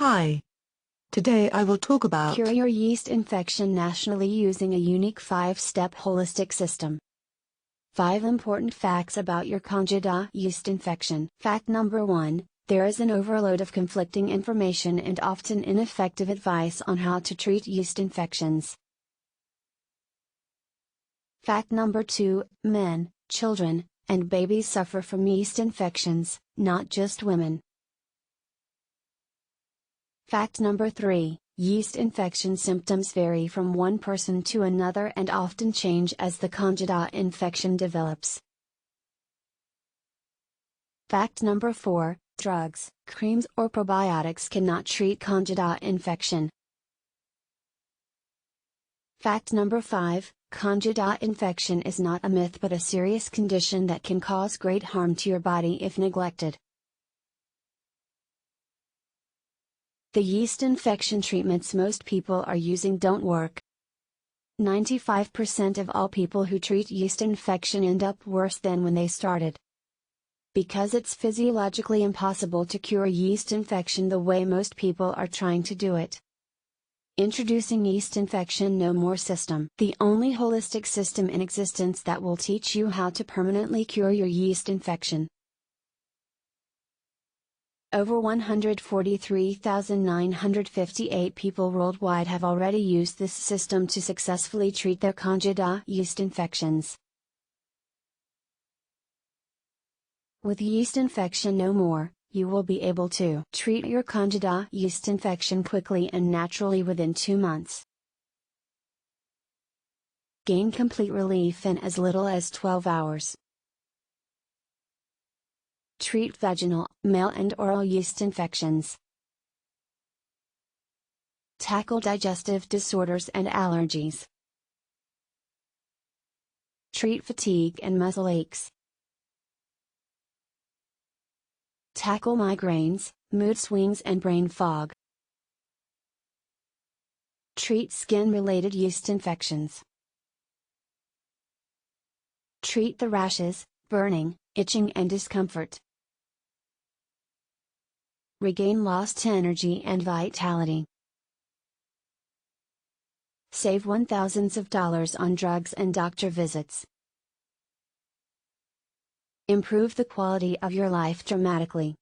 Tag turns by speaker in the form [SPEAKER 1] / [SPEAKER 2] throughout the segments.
[SPEAKER 1] Hi. Today I will talk about
[SPEAKER 2] Cure your yeast infection nationally using a unique 5-step holistic system. 5 important facts about your Candida yeast infection. Fact number 1, there is an overload of conflicting information and often ineffective advice on how to treat yeast infections. Fact number 2, men, children, and babies suffer from yeast infections, not just women. Fact number 3, yeast infection symptoms vary from one person to another and often change as the Candida infection develops. Fact number 4, drugs, creams or probiotics cannot treat Candida infection. Fact number 5, Candida infection is not a myth but a serious condition that can cause great harm to your body if neglected. The yeast infection treatments most people are using don't work. 95% of all people who treat yeast infection end up worse than when they started. Because it's physiologically impossible to cure yeast infection the way most people are trying to do it. Introducing Yeast Infection No More System, the only holistic system in existence that will teach you how to permanently cure your yeast infection. Over 143,958 people worldwide have already used this system to successfully treat their Candida yeast infections. With Yeast Infection No More, you will be able to treat your Candida yeast infection quickly and naturally within 2 months. Gain complete relief in as little as 12 hours. Treat vaginal, male and oral yeast infections. Tackle digestive disorders and allergies. Treat fatigue and muscle aches. Tackle migraines, mood swings and brain fog. Treat skin-related yeast infections. Treat the rashes, burning, itching and discomfort. Regain lost energy and vitality. Save thousands of dollars on drugs and doctor visits. Improve the quality of your life dramatically.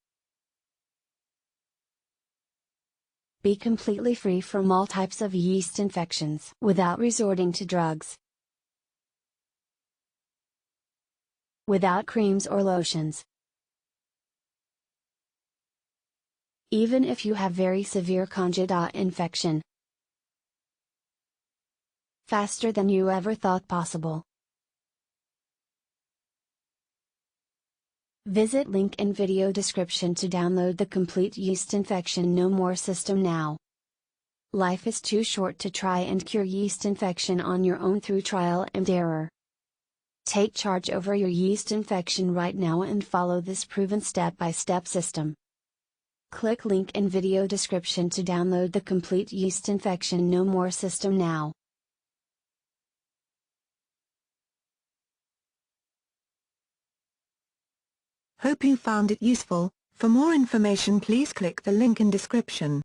[SPEAKER 2] Be completely free from all types of yeast infections without resorting to drugs. Without creams or lotions. Even if you have very severe Candida infection. Faster than you ever thought possible. Visit link in video description to download the complete Yeast Infection No More system now. Life is too short to try and cure yeast infection on your own through trial and error. Take charge over your yeast infection right now and follow this proven step-by-step system. Click link in video description to download the complete Yeast Infection No More system now.
[SPEAKER 1] Hope you found it useful. For more information please click the link in description.